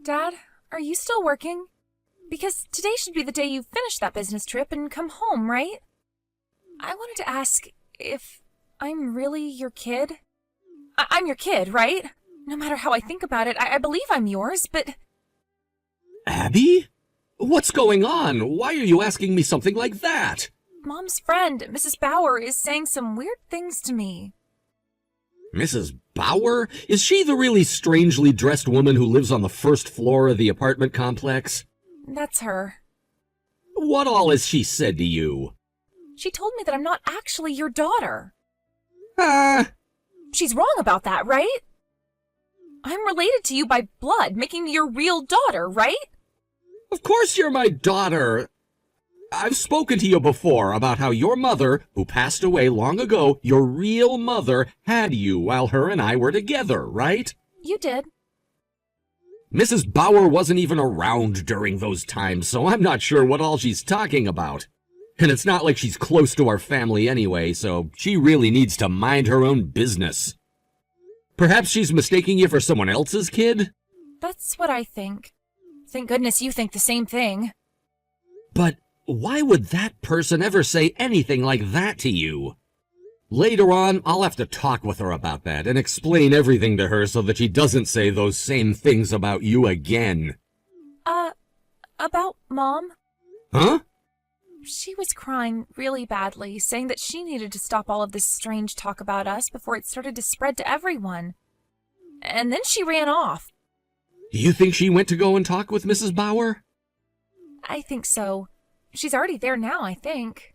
Dad, are you still working? Because today should be the day you finish that business trip and come home, right? I wanted to ask if I'm really your kid. I'm your kid, right? No matter how I think about it, I believe I'm yours, but... Abby? What's going on? Why are you asking me something like that? Mom's friend, Mrs. Bauer, is saying some weird things to me. Mrs. Bauer? Is she the really strangely dressed woman who lives on the first floor of the apartment complex? That's her. What all has she said to you? She told me that I'm not actually your daughter. She's wrong about that, right? I'm related to you by blood, making me your real daughter, right? Of course you're my daughter. I've spoken to you before about how your mother, who passed away long ago, your real mother, had you while her and I were together, right? You did. Mrs. Bauer wasn't even around during those times, so I'm not sure what all she's talking about. And it's not like she's close to our family anyway, so she really needs to mind her own business. Perhaps she's mistaking you for someone else's kid? That's what I think. Thank goodness you think the same thing. But why would that person ever say anything like that to you? Later on, I'll have to talk with her about that and explain everything to her so that she doesn't say those same things about you again. About Mom? Huh? She was crying really badly, saying that she needed to stop all of this strange talk about us before it started to spread to everyone. And then she ran off. You think she went to go and talk with Mrs. Bauer? I think so. She's already there now, I think.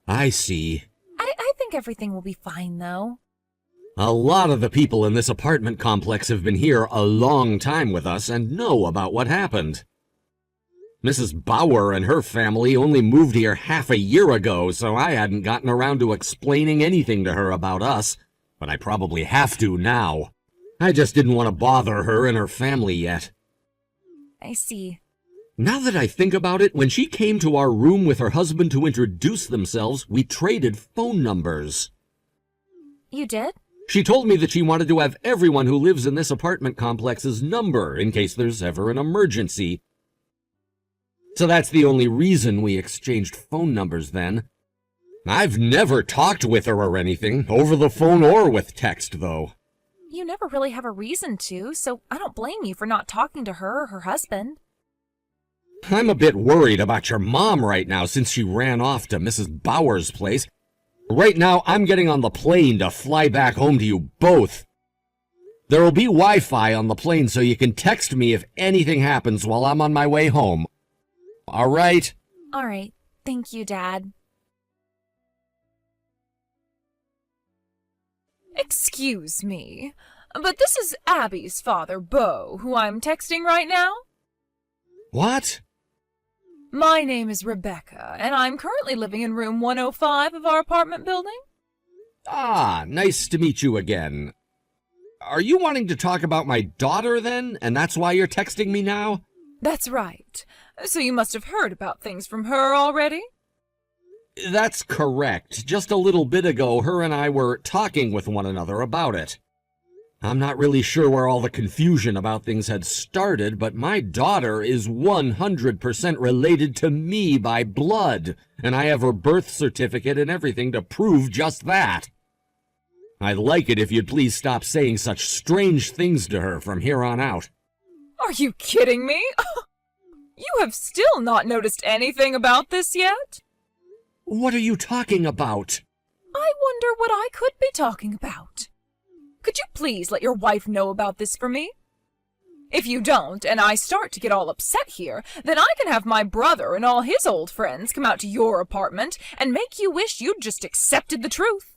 I see. I think everything will be fine, though. A lot of the people in this apartment complex have been here a long time with us and know about what happened. Mrs. Bauer and her family only moved here half a year ago, so I hadn't gotten around to explaining anything to her about us, but I probably have to now. I just didn't want to bother her and her family yet. I see. Now that I think about it, when she came to our room with her husband to introduce themselves, we traded phone numbers. You did? She told me that she wanted to have everyone who lives in this apartment complex's number in case there's ever an emergency. So that's the only reason we exchanged phone numbers then. I've never talked with her or anything, over the phone or with text, though. You never really have a reason to, so I don't blame you for not talking to her or her husband. I'm a bit worried about your mom right now since she ran off to Mrs. Bauer's place. Right now, I'm getting on the plane to fly back home to you both. There will be Wi-Fi on the plane so you can text me if anything happens while I'm on my way home. All right? All right. Thank you, Dad. Excuse me, but this is Abby's father, Beau, who I'm texting right now? What? My name is Rebecca, and I'm currently living in room 105 of our apartment building. Ah, nice to meet you again. Are you wanting to talk about my daughter, then, and that's why you're texting me now? That's right. So you must have heard about things from her already? That's correct. Just a little bit ago, her and I were talking with one another about it. I'm not really sure where all the confusion about things had started, but my daughter is 100% related to me by blood, and I have her birth certificate and everything to prove just that. I'd like it if you'd please stop saying such strange things to her from here on out. Are you kidding me? You have still not noticed anything about this yet? What are you talking about? I wonder what I could be talking about. Could you please let your wife know about this for me? If you don't, and I start to get all upset here, then I can have my brother and all his old friends come out to your apartment and make you wish you'd just accepted the truth.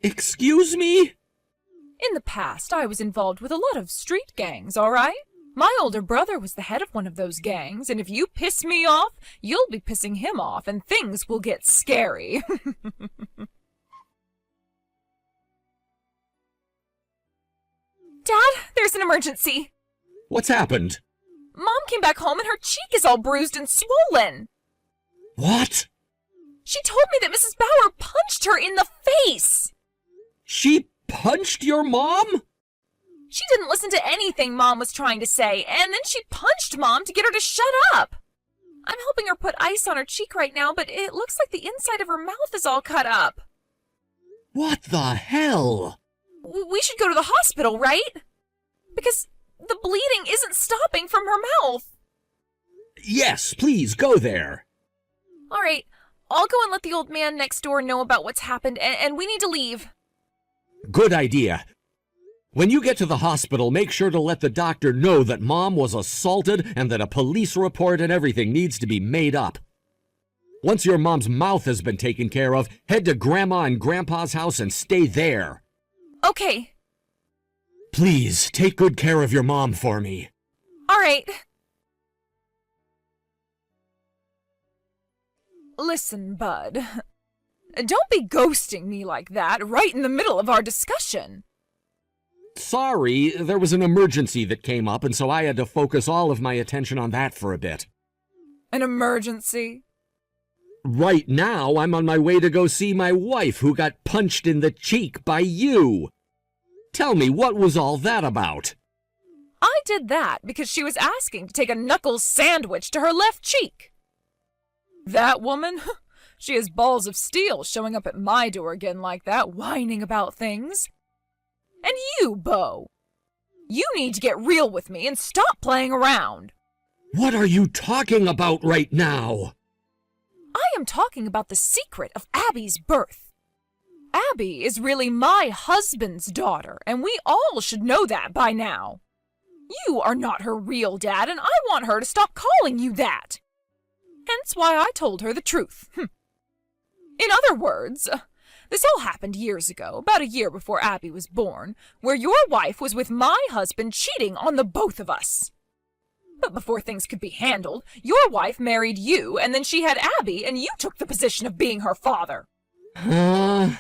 Excuse me? In the past, I was involved with a lot of street gangs, all right? My older brother was the head of one of those gangs, and if you piss me off, you'll be pissing him off, and things will get scary. Dad, there's an emergency. What's happened? Mom came back home and her cheek is all bruised and swollen. What? She told me that Mrs. Bauer punched her in the face. She punched your mom? She didn't listen to anything Mom was trying to say, and then she punched Mom to get her to shut up. I'm helping her put ice on her cheek right now, but it looks like the inside of her mouth is all cut up. What the hell? We should go to the hospital, right? Because the bleeding isn't stopping from her mouth. Yes, please go there. All right, I'll go and let the old man next door know about what's happened, and we need to leave. Good idea. When you get to the hospital, make sure to let the doctor know that Mom was assaulted and that a police report and everything needs to be made up. Once your mom's mouth has been taken care of, head to Grandma and Grandpa's house and stay there. Okay. Please, take good care of your mom for me. All right. Listen, Bud. Don't be ghosting me like that right in the middle of our discussion. Sorry, there was an emergency that came up, and so I had to focus all of my attention on that for a bit. An emergency? Right now, I'm on my way to go see my wife, who got punched in the cheek by you. Tell me, what was all that about? I did that because she was asking to take a knuckles sandwich to her left cheek. That woman? She has balls of steel showing up at my door again like that, whining about things. And you, Bo. You need to get real with me and stop playing around. What are you talking about right now? I am talking about the secret of Abby's birth. Abby is really my husband's daughter, and we all should know that by now. You are not her real dad, and I want her to stop calling you that. Hence why I told her the truth. In other words, this all happened years ago, about a year before Abby was born, where your wife was with my husband cheating on the both of us. But before things could be handled, your wife married you, and then she had Abby, and you took the position of being her father. Huh?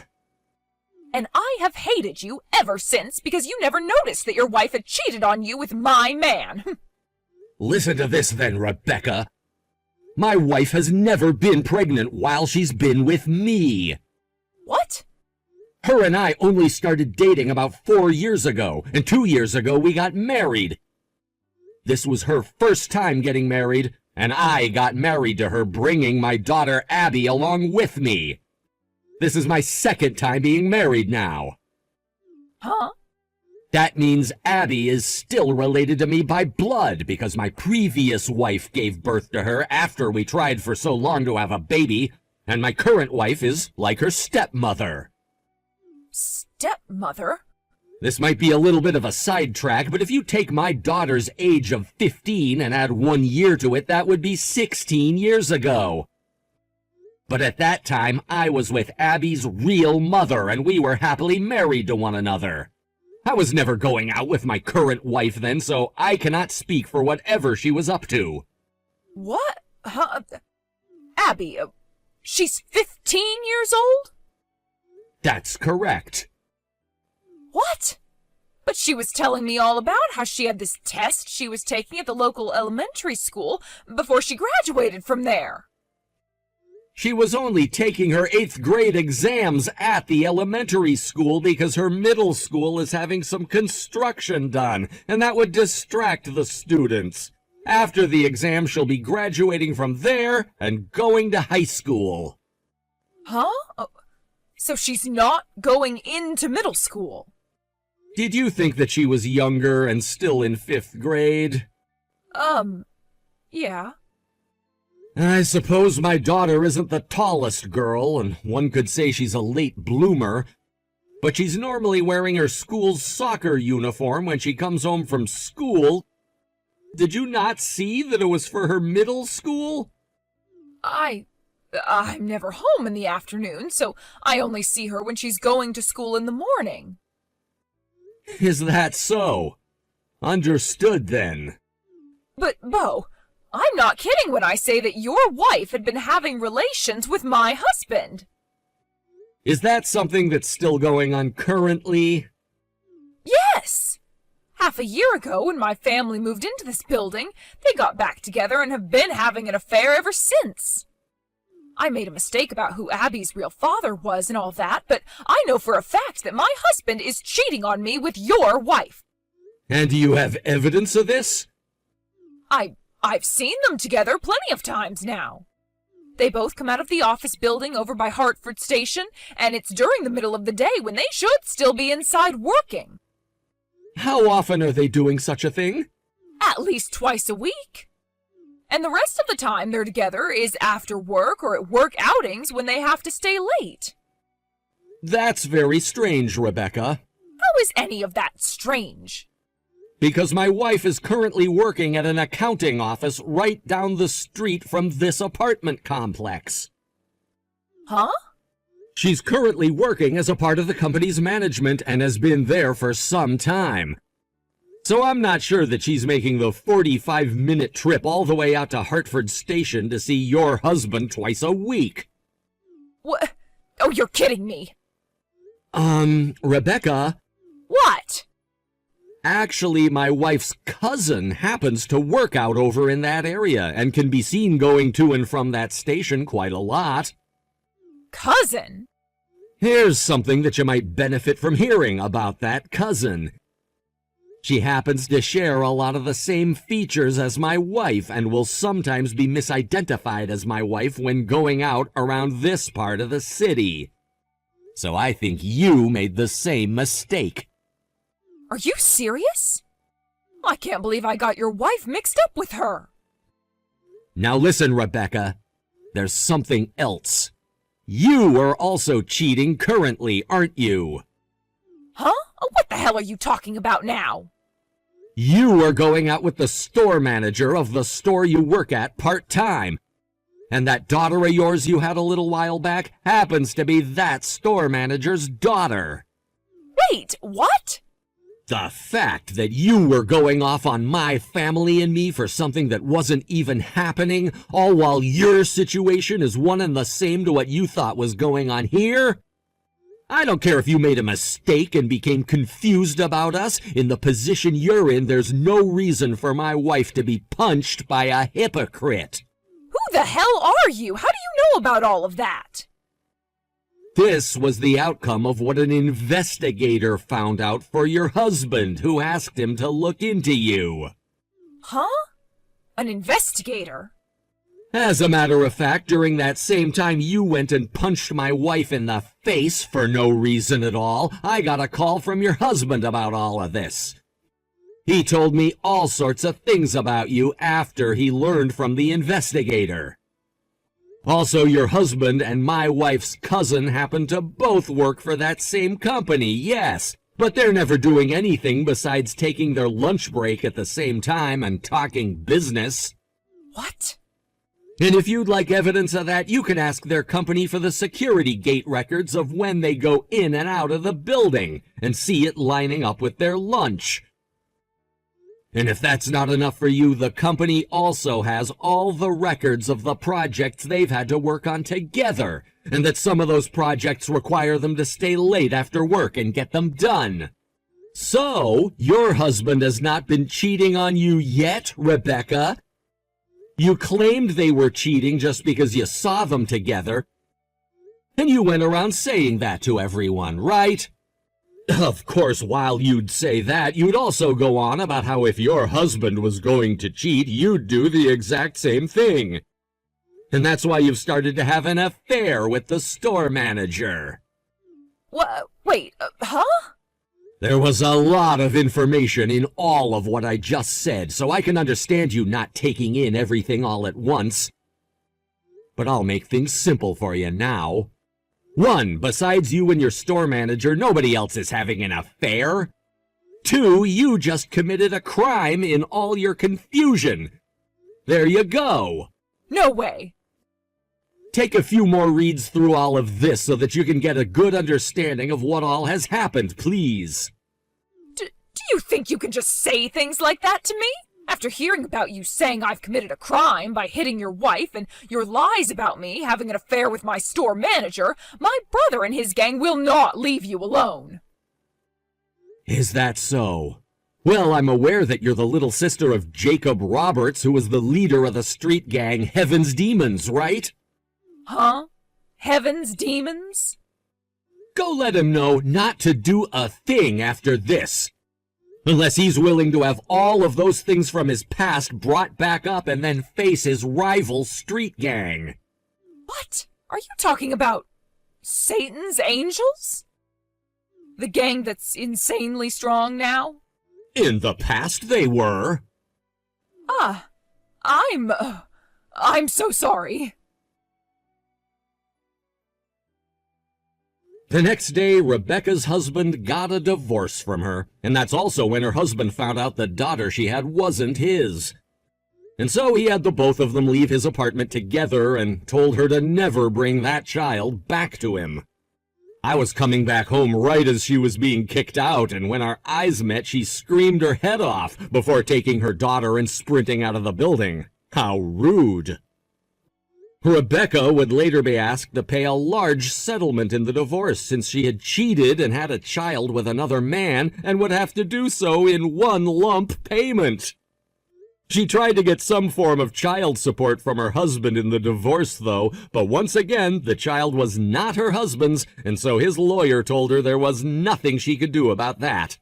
And I have hated you ever since because you never noticed that your wife had cheated on you with my man. Listen to this then, Rebecca. My wife has never been pregnant while she's been with me. What? Her and I only started dating about 4 years ago, and 2 years ago we got married. This was her first time getting married, and I got married to her, bringing my daughter Abby along with me. This is my second time being married now. Huh? That means Abby is still related to me by blood because my previous wife gave birth to her after we tried for so long to have a baby, and my current wife is like her stepmother. Stepmother? This might be a little bit of a sidetrack, but if you take my daughter's age of 15 and add 1 year to it, that would be 16 years ago. But at that time, I was with Abby's real mother, and we were happily married to one another. I was never going out with my current wife then, so I cannot speak for whatever she was up to. What? Huh? Abby, she's 15 years old? That's correct. What? But she was telling me all about how she had this test she was taking at the local elementary school before she graduated from there. She was only taking her 8th grade exams at the elementary school because her middle school is having some construction done, and that would distract the students. After the exam, she'll be graduating from there and going to high school. Huh? Oh, so she's not going into middle school? Did you think that she was younger and still in 5th grade? Yeah. I suppose my daughter isn't the tallest girl, and one could say she's a late bloomer, but she's normally wearing her school's soccer uniform when she comes home from school. Did you not see that it was for her middle school? I'm never home in the afternoon, so I only see her when she's going to school in the morning. Is that so? Understood then. But, Bo, I'm not kidding when I say that your wife had been having relations with my husband. Is that something that's still going on currently? Yes! Half a year ago, when my family moved into this building, they got back together and have been having an affair ever since. I made a mistake about who Abby's real father was and all that, but I know for a fact that my husband is cheating on me with your wife. And do you have evidence of this? I've seen them together plenty of times now. They both come out of the office building over by Hartford Station, and it's during the middle of the day when they should still be inside working. How often are they doing such a thing? At least twice a week. And the rest of the time they're together is after work or at work outings when they have to stay late. That's very strange, Rebecca. How is any of that strange? Because my wife is currently working at an accounting office right down the street from this apartment complex. Huh? She's currently working as a part of the company's management and has been there for some time. So I'm not sure that she's making the 45-minute trip all the way out to Hartford Station to see your husband twice a week. What? Oh, you're kidding me. Rebecca. What? Actually, my wife's cousin happens to work out over in that area and can be seen going to and from that station quite a lot. Cousin? Here's something that you might benefit from hearing about that cousin. She happens to share a lot of the same features as my wife and will sometimes be misidentified as my wife when going out around this part of the city. So I think you made the same mistake. Are you serious? I can't believe I got your wife mixed up with her. Now listen, Rebecca. There's something else. You are also cheating currently, aren't you? Huh? What the hell are you talking about now? You are going out with the store manager of the store you work at part-time. And that daughter of yours you had a little while back happens to be that store manager's daughter. Wait, what? The fact that you were going off on my family and me for something that wasn't even happening, all while your situation is one and the same to what you thought was going on here? I don't care if you made a mistake and became confused about us. In the position you're in, there's no reason for my wife to be punched by a hypocrite. Who the hell are you? How do you know about all of that? This was the outcome of what an investigator found out for your husband, who asked him to look into you. Huh? An investigator? As a matter of fact, during that same time you went and punched my wife in the face for no reason at all, I got a call from your husband about all of this. He told me all sorts of things about you after he learned from the investigator. Also, your husband and my wife's cousin happen to both work for that same company, yes, but they're never doing anything besides taking their lunch break at the same time and talking business. What? And if you'd like evidence of that, you can ask their company for the security gate records of when they go in and out of the building and see it lining up with their lunch. And if that's not enough for you, the company also has all the records of the projects they've had to work on together, and that some of those projects require them to stay late after work and get them done. So, your husband has not been cheating on you yet, Rebecca? You claimed they were cheating just because you saw them together, and you went around saying that to everyone, right? Of course, while you'd say that, you'd also go on about how if your husband was going to cheat, you'd do the exact same thing. And that's why you've started to have an affair with the store manager. What? Wait, huh? There was a lot of information in all of what I just said, so I can understand you not taking in everything all at once. But I'll make things simple for you now. 1, besides you and your store manager, nobody else is having an affair. 2, you just committed a crime in all your confusion. There you go. No way. Take a few more reads through all of this so that you can get a good understanding of what all has happened, please. Do you think you can just say things like that to me? After hearing about you saying I've committed a crime by hitting your wife and your lies about me having an affair with my store manager, my brother and his gang will not leave you alone. Is that so? Well, I'm aware that you're the little sister of Jacob Roberts, who was the leader of the street gang Heaven's Demons, right? Huh? Heaven's Demons? Go let him know not to do a thing after this. Unless he's willing to have all of those things from his past brought back up and then face his rival street gang. What? Are you talking about Satan's Angels? The gang that's insanely strong now? In the past they were. Ah, I'm so sorry. The next day, Rebecca's husband got a divorce from her, and that's also when her husband found out the daughter she had wasn't his. And so he had the both of them leave his apartment together and told her to never bring that child back to him. I was coming back home right as she was being kicked out, and when our eyes met, she screamed her head off before taking her daughter and sprinting out of the building. How rude. Rebecca would later be asked to pay a large settlement in the divorce since she had cheated and had a child with another man and would have to do so in one lump payment. She tried to get some form of child support from her husband in the divorce, though, but once again, the child was not her husband's, and so his lawyer told her there was nothing she could do about that.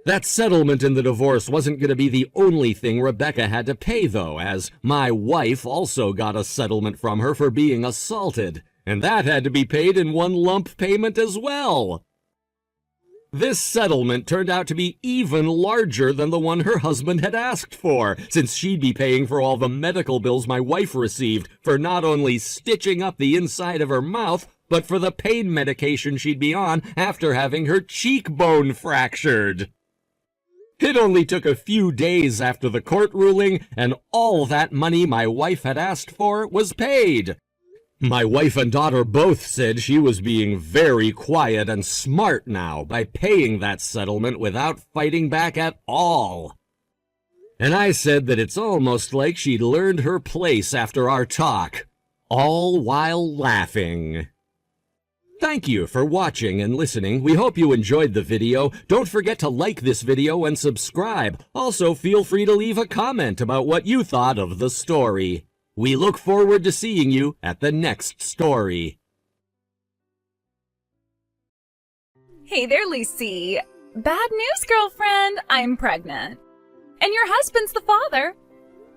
That settlement in the divorce wasn't going to be the only thing Rebecca had to pay, though, as my wife also got a settlement from her for being assaulted, and that had to be paid in one lump payment as well. This settlement turned out to be even larger than the one her husband had asked for, since she'd be paying for all the medical bills my wife received for not only stitching up the inside of her mouth, but for the pain medication she'd be on after having her cheekbone fractured. It only took a few days after the court ruling, and all that money my wife had asked for was paid. My wife and daughter both said she was being very quiet and smart now by paying that settlement without fighting back at all. And I said that it's almost like she'd learned her place after our talk, all while laughing. Thank you for watching and listening. We hope you enjoyed the video. Don't forget to like this video and subscribe. Also, feel free to leave a comment about what you thought of the story. We look forward to seeing you at the next story. Hey there, Lucy. Bad news, girlfriend. I'm pregnant. And your husband's the father.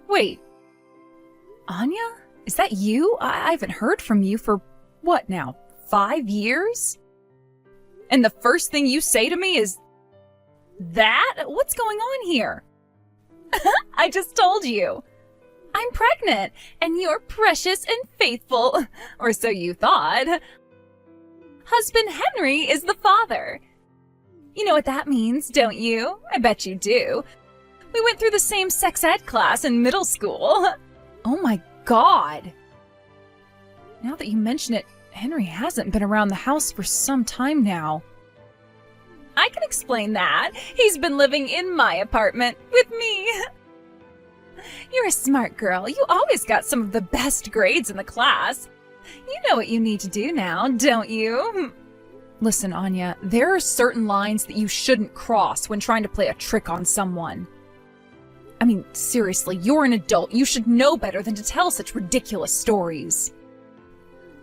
Wait. Anya? Is that you? I haven't heard from you for, what now, 5 years? And the first thing you say to me is, that? What's going on here? I just told you. I'm pregnant, and you're precious and faithful, or so you thought. Husband Henry is the father. You know what that means, don't you? I bet you do. We went through the same sex ed class in middle school. Oh my God. Now that you mention it, Henry hasn't been around the house for some time now. I can explain that. He's been living in my apartment with me. You're a smart girl. You always got some of the best grades in the class. You know what you need to do now, don't you? Listen, Anya, there are certain lines that you shouldn't cross when trying to play a trick on someone. I mean, seriously, you're an adult. You should know better than to tell such ridiculous stories.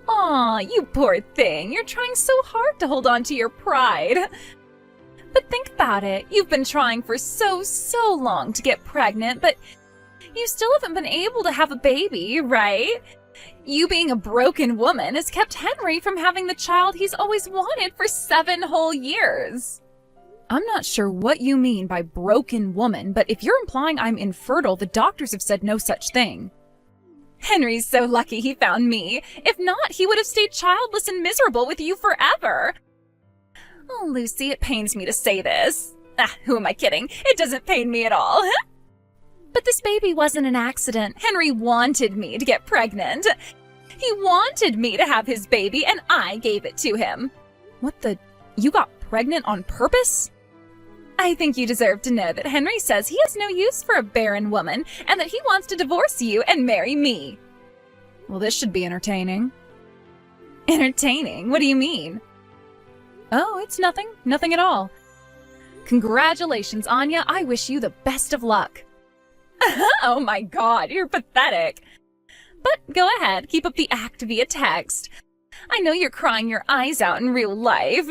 Aw, you poor thing. You're trying so hard to hold on to your pride. But think about it. You've been trying for so long to get pregnant, but you still haven't been able to have a baby, right? You being a broken woman has kept Henry from having the child he's always wanted for 7 whole years. I'm not sure what you mean by broken woman, but if you're implying I'm infertile, the doctors have said no such thing. Henry's so lucky he found me. If not, he would have stayed childless and miserable with you forever. Oh, Lucy, it pains me to say this. Who am I kidding? It doesn't pain me at all. But this baby wasn't an accident. Henry wanted me to get pregnant. He wanted me to have his baby, and I gave it to him. What the? You got pregnant on purpose? I think you deserve to know that Henry says he has no use for a barren woman, and that he wants to divorce you and marry me. Well, this should be entertaining. Entertaining? What do you mean? Oh, it's nothing. Nothing at all. Congratulations, Anya. I wish you the best of luck. Oh my God, you're pathetic. But go ahead, keep up the act via text. I know you're crying your eyes out in real life.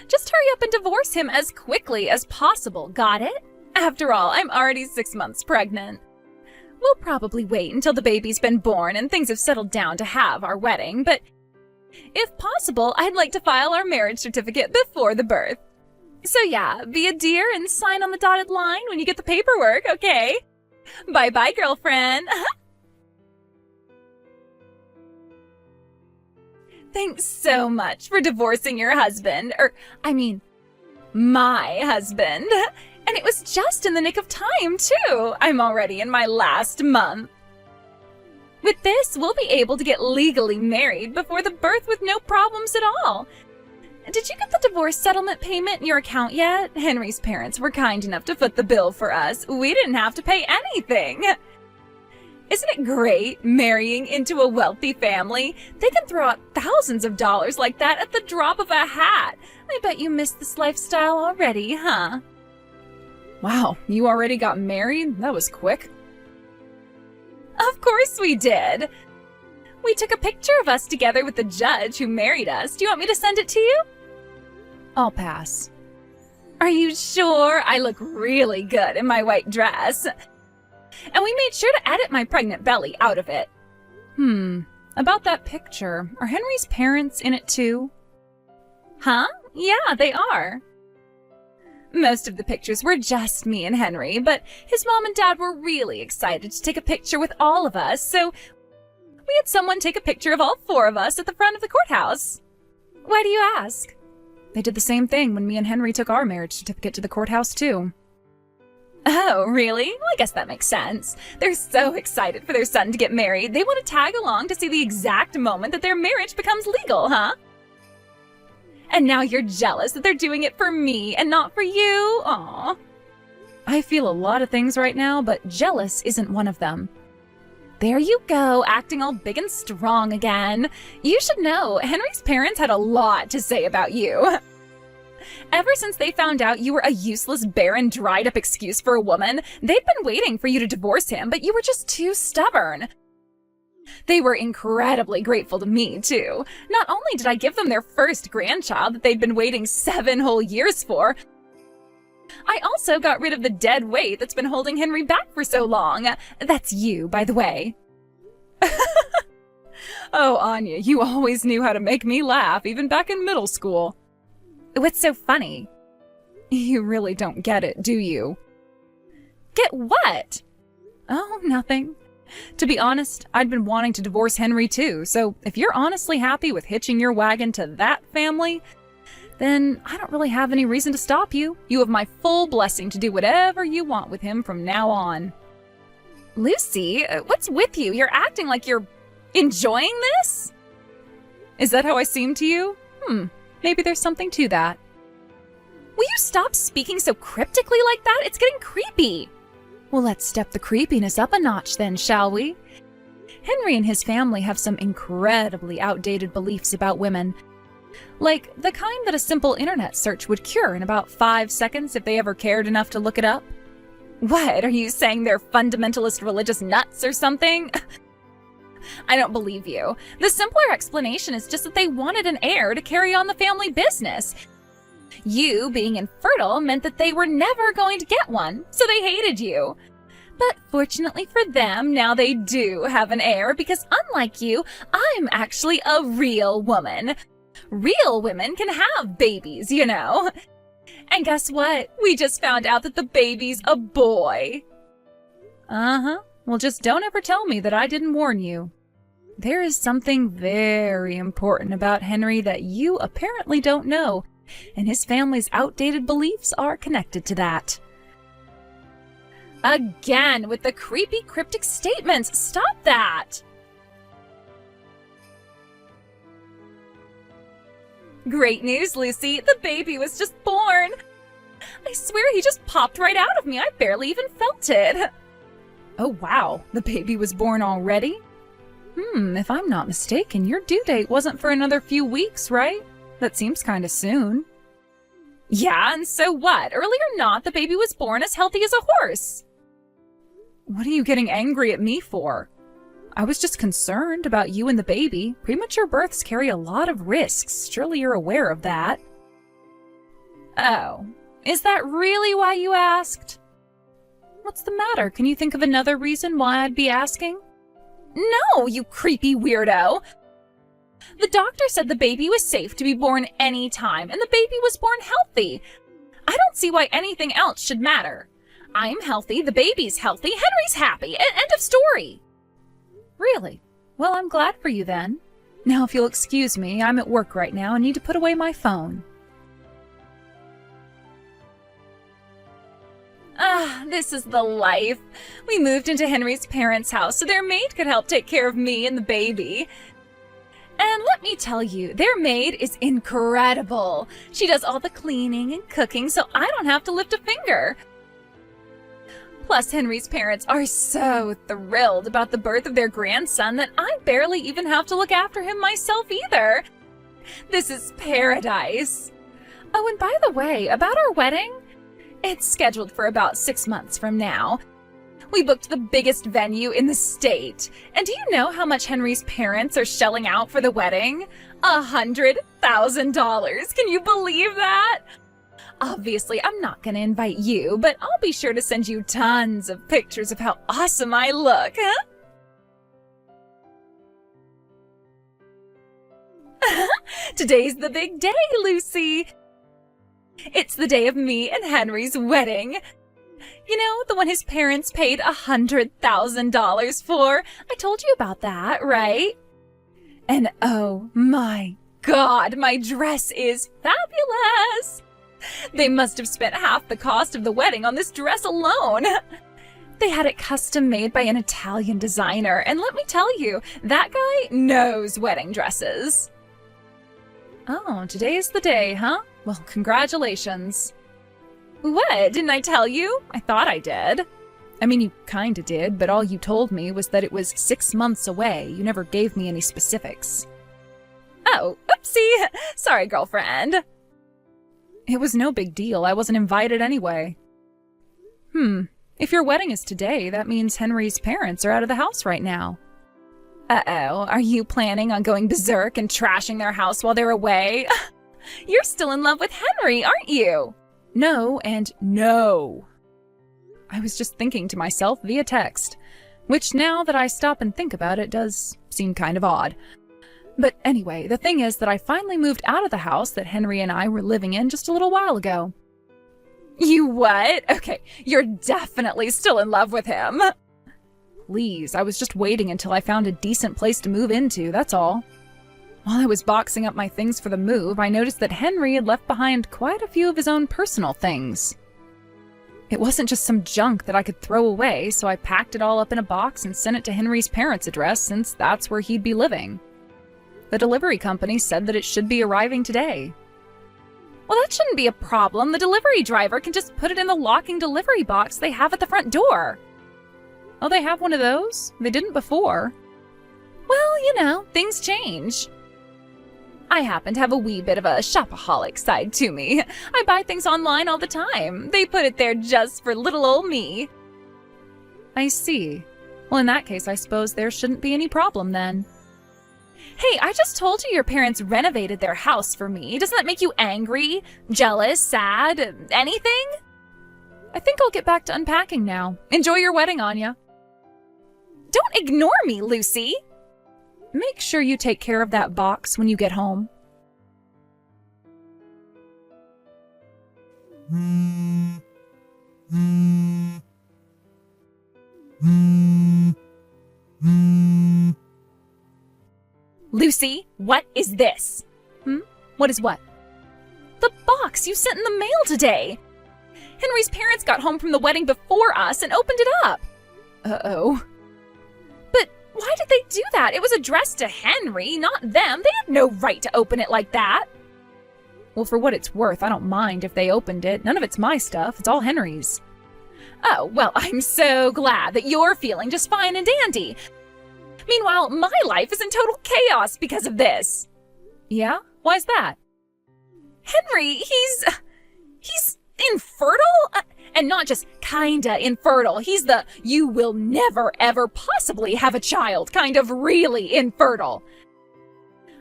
Just hurry up and divorce him as quickly as possible, got it? After all, I'm already 6 months pregnant. We'll probably wait until the baby's been born and things have settled down to have our wedding, but if possible, I'd like to file our marriage certificate before the birth. So yeah, be a dear and sign on the dotted line when you get the paperwork, okay? Bye-bye, girlfriend. Thanks so much for divorcing your husband, my husband. And it was just in the nick of time, too. I'm already in my last month. With this, we'll be able to get legally married before the birth with no problems at all. Did you get the divorce settlement payment in your account yet? Henry's parents were kind enough to foot the bill for us. We didn't have to pay anything. Isn't it great marrying into a wealthy family? They can throw out thousands of dollars like that at the drop of a hat. I bet you missed this lifestyle already, huh? Wow, you already got married? That was quick. Of course we did. We took a picture of us together with the judge who married us. Do you want me to send it to you? I'll pass. Are you sure? I look really good in my white dress. And we made sure to edit my pregnant belly out of it. About that picture, are Henry's parents in it too? Huh? Yeah, they are. Most of the pictures were just me and Henry, but his mom and dad were really excited to take a picture with all of us, so we had someone take a picture of all 4 of us at the front of the courthouse. Why do you ask? They did the same thing when me and Henry took our marriage certificate to the courthouse, too. Oh, really? Well, I guess that makes sense. They're so excited for their son to get married, they want to tag along to see the exact moment that their marriage becomes legal, huh? And now you're jealous that they're doing it for me and not for you? Aw. I feel a lot of things right now, but jealous isn't one of them. There you go, acting all big and strong again. You should know, Henry's parents had a lot to say about you. Ever since they found out you were a useless, barren, dried-up excuse for a woman, they'd been waiting for you to divorce him, but you were just too stubborn. They were incredibly grateful to me, too. Not only did I give them their first grandchild that they'd been waiting 7 whole years for, I also got rid of the dead weight that's been holding Henry back for so long. That's you, by the way. Oh, Anya, you always knew how to make me laugh, even back in middle school. What's so funny? You really don't get it, do you? Get what? Oh, nothing. To be honest, I'd been wanting to divorce Henry too, so if you're honestly happy with hitching your wagon to that family, then I don't really have any reason to stop you. You have my full blessing to do whatever you want with him from now on. Lucy, what's with you? You're acting like you're enjoying this? Is that how I seem to you? Maybe there's something to that. Will you stop speaking so cryptically like that? It's getting creepy. Well, let's step the creepiness up a notch then, shall we? Henry and his family have some incredibly outdated beliefs about women. Like the kind that a simple internet search would cure in about 5 seconds if they ever cared enough to look it up. What, are you saying they're fundamentalist religious nuts or something? I don't believe you. The simpler explanation is just that they wanted an heir to carry on the family business. You being infertile meant that they were never going to get one, so they hated you. But fortunately for them, now they do have an heir because unlike you, I'm actually a real woman. Real women can have babies, you know. And guess what? We just found out that the baby's a boy. Well, just don't ever tell me that I didn't warn you. There is something very important about Henry that you apparently don't know, and his family's outdated beliefs are connected to that. Again, with the creepy, cryptic statements. Stop that! Great news, Lucy. The baby was just born. I swear he just popped right out of me. I barely even felt it. Oh, wow. The baby was born already? If I'm not mistaken, your due date wasn't for another few weeks, right? That seems kind of soon. Yeah, and so what? Early or not, the baby was born as healthy as a horse. What are you getting angry at me for? I was just concerned about you and the baby. Premature births carry a lot of risks. Surely you're aware of that. Oh, is that really why you asked? What's the matter? Can you think of another reason why I'd be asking? No, you creepy weirdo! The doctor said the baby was safe to be born any time, and the baby was born healthy. I don't see why anything else should matter. I'm healthy, the baby's healthy, Henry's happy, end of story. Really? Well, I'm glad for you then. Now, if you'll excuse me, I'm at work right now and need to put away my phone. This is the life. We moved into Henry's parents' house so their maid could help take care of me and the baby. And let me tell you, their maid is incredible. She does all the cleaning and cooking so I don't have to lift a finger. Plus, Henry's parents are so thrilled about the birth of their grandson that I barely even have to look after him myself either. This is paradise. Oh, and by the way, about our wedding, it's scheduled for about 6 months from now. We booked the biggest venue in the state. And do you know how much Henry's parents are shelling out for the wedding? $100,000. Can you believe that? Obviously, I'm not going to invite you, but I'll be sure to send you tons of pictures of how awesome I look, huh? Today's the big day, Lucy. It's the day of me and Henry's wedding. You know, the one his parents paid $100,000 for. I told you about that, right? And oh my God, my dress is fabulous. They must have spent half the cost of the wedding on this dress alone. They had it custom made by an Italian designer, and let me tell you, that guy knows wedding dresses. Oh, today's the day, huh? Well, congratulations. What? Didn't I tell you? I thought I did. I mean, you kinda did, but all you told me was that it was 6 months away. You never gave me any specifics. Oh, oopsie. Sorry, girlfriend. It was no big deal. I wasn't invited anyway. If your wedding is today, that means Henry's parents are out of the house right now. Uh-oh, are you planning on going berserk and trashing their house while they're away? You're still in love with Henry, aren't you? No and no. I was just thinking to myself via text, which now that I stop and think about it does seem kind of odd. But anyway, the thing is that I finally moved out of the house that Henry and I were living in just a little while ago. You what? Okay, you're definitely still in love with him. Please, I was just waiting until I found a decent place to move into, that's all. While I was boxing up my things for the move, I noticed that Henry had left behind quite a few of his own personal things. It wasn't just some junk that I could throw away, so I packed it all up in a box and sent it to Henry's parents' address since that's where he'd be living. The delivery company said that it should be arriving today. Well, that shouldn't be a problem. The delivery driver can just put it in the locking delivery box they have at the front door. Oh, they have one of those? They didn't before. Well, you know, things change. I happen to have a wee bit of a shopaholic side to me. I buy things online all the time. They put it there just for little old me. I see. Well, in that case, I suppose there shouldn't be any problem then. Hey, I just told you your parents renovated their house for me. Doesn't that make you angry, jealous, sad, anything? I think I'll get back to unpacking now. Enjoy your wedding, Anya. Don't ignore me, Lucy. Make sure you take care of that box when you get home. Lucy, what is this? What is what? The box you sent in the mail today. Henry's parents got home from the wedding before us and opened it up. Uh-oh. But why did they do that? It was addressed to Henry, not them. They had no right to open it like that. Well, for what it's worth, I don't mind if they opened it. None of it's my stuff. It's all Henry's. Oh, well, I'm so glad that you're feeling just fine and dandy. Meanwhile, my life is in total chaos because of this. Yeah? Why's that? Henry, he's infertile? And not just kinda infertile. He's the you will never ever possibly have a child kind of really infertile.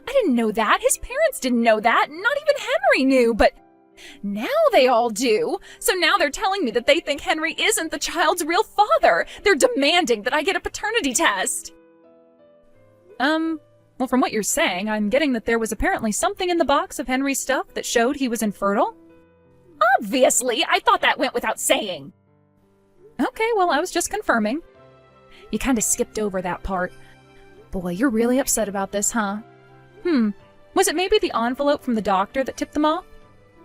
I didn't know that. His parents didn't know that. Not even Henry knew, but Now they all do. So now they're telling me that they think Henry isn't the child's real father. They're demanding that I get a paternity test. Well, from what you're saying, I'm getting that there was apparently something in the box of Henry's stuff that showed he was infertile? Obviously, I thought that went without saying. Okay, well, I was just confirming. You kind of skipped over that part. Boy, you're really upset about this, huh? Was it maybe the envelope from the doctor that tipped them off?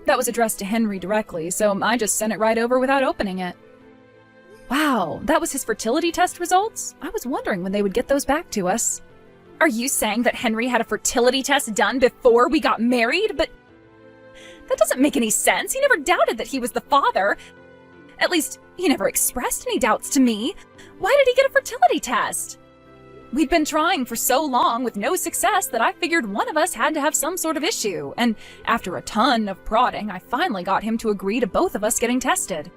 That was addressed to Henry directly, so I just sent it right over without opening it. Wow, that was his fertility test results? I was wondering when they would get those back to us. Are you saying that Henry had a fertility test done before we got married? But that doesn't make any sense. He never doubted that he was the father. At least, he never expressed any doubts to me. Why did he get a fertility test? We'd been trying for so long with no success that I figured one of us had to have some sort of issue, and after a ton of prodding, I finally got him to agree to both of us getting tested.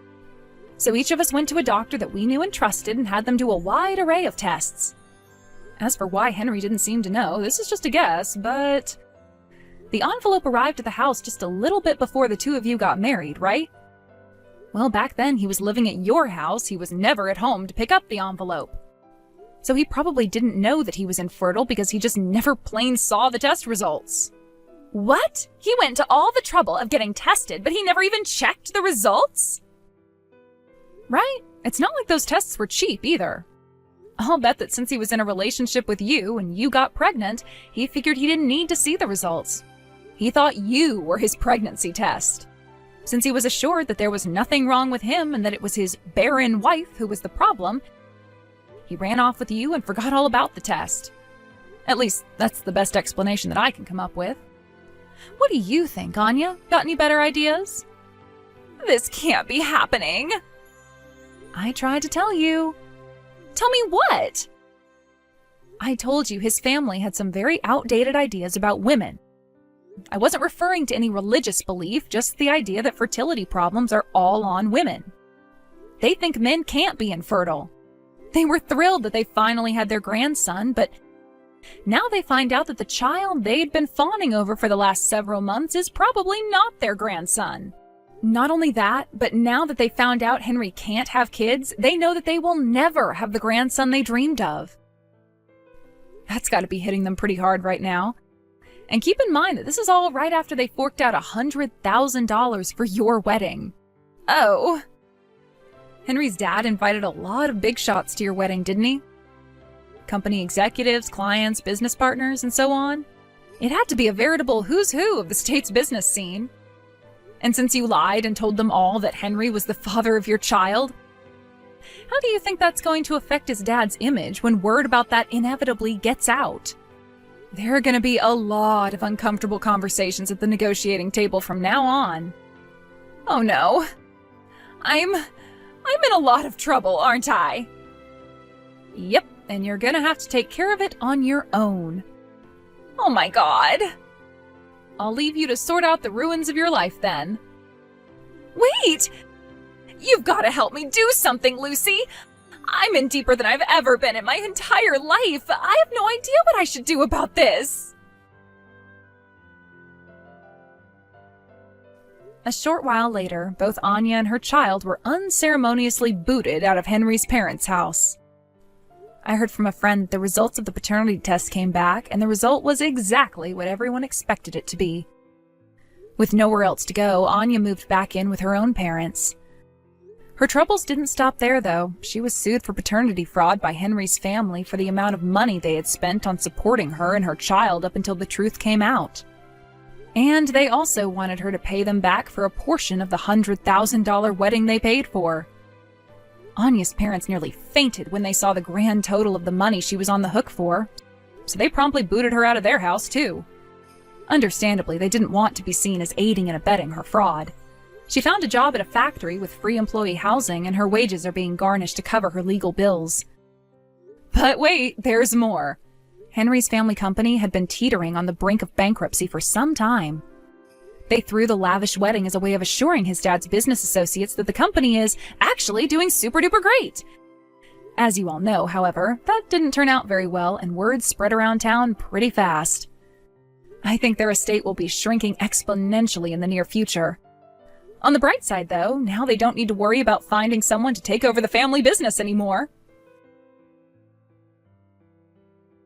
So each of us went to a doctor that we knew and trusted and had them do a wide array of tests. As for why Henry didn't seem to know, this is just a guess, but the envelope arrived at the house just a little bit before the two of you got married, right? Well, back then he was living at your house. He was never at home to pick up the envelope. So he probably didn't know that he was infertile because he just never plain saw the test results. What? He went to all the trouble of getting tested, but he never even checked the results? Right? It's not like those tests were cheap either. I'll bet that since he was in a relationship with you and you got pregnant, he figured he didn't need to see the results. He thought you were his pregnancy test. Since he was assured that there was nothing wrong with him and that it was his barren wife who was the problem, he ran off with you and forgot all about the test. At least, that's the best explanation that I can come up with. What do you think, Anya? Got any better ideas? This can't be happening. I tried to tell you. Tell me what? I told you his family had some very outdated ideas about women. I wasn't referring to any religious belief, just the idea that fertility problems are all on women. They think men can't be infertile. They were thrilled that they finally had their grandson, but now they find out that the child they'd been fawning over for the last several months is probably not their grandson. Not only that, but now that they found out Henry can't have kids, they know that they will never have the grandson they dreamed of. That's got to be hitting them pretty hard right now. And keep in mind that this is all right after they forked out $100,000 for your wedding. Oh. Henry's dad invited a lot of big shots to your wedding, didn't he? Company executives, clients, business partners, and so on. It had to be a veritable who's who of the state's business scene. And since you lied and told them all that Henry was the father of your child, how do you think that's going to affect his dad's image when word about that inevitably gets out? There are going to be a lot of uncomfortable conversations at the negotiating table from now on. Oh no. I'm in a lot of trouble, aren't I? Yep, and you're going to have to take care of it on your own. Oh my God. I'll leave you to sort out the ruins of your life then. Wait! You've got to help me do something, Lucy! I'm in deeper than I've ever been in my entire life. I have no idea what I should do about this. A short while later, both Anya and her child were unceremoniously booted out of Henry's parents' house. I heard from a friend that the results of the paternity test came back, and the result was exactly what everyone expected it to be. With nowhere else to go, Anya moved back in with her own parents. Her troubles didn't stop there, though. She was sued for paternity fraud by Henry's family for the amount of money they had spent on supporting her and her child up until the truth came out. And they also wanted her to pay them back for a portion of the $100,000 wedding they paid for. Anya's parents nearly fainted when they saw the grand total of the money she was on the hook for, so they promptly booted her out of their house, too. Understandably, they didn't want to be seen as aiding and abetting her fraud. She found a job at a factory with free employee housing, and her wages are being garnished to cover her legal bills. But wait, there's more. Henry's family company had been teetering on the brink of bankruptcy for some time. They threw the lavish wedding as a way of assuring his dad's business associates that the company is actually doing super-duper great. As you all know, however, that didn't turn out very well, and word spread around town pretty fast. I think their estate will be shrinking exponentially in the near future. On the bright side, though, now they don't need to worry about finding someone to take over the family business anymore.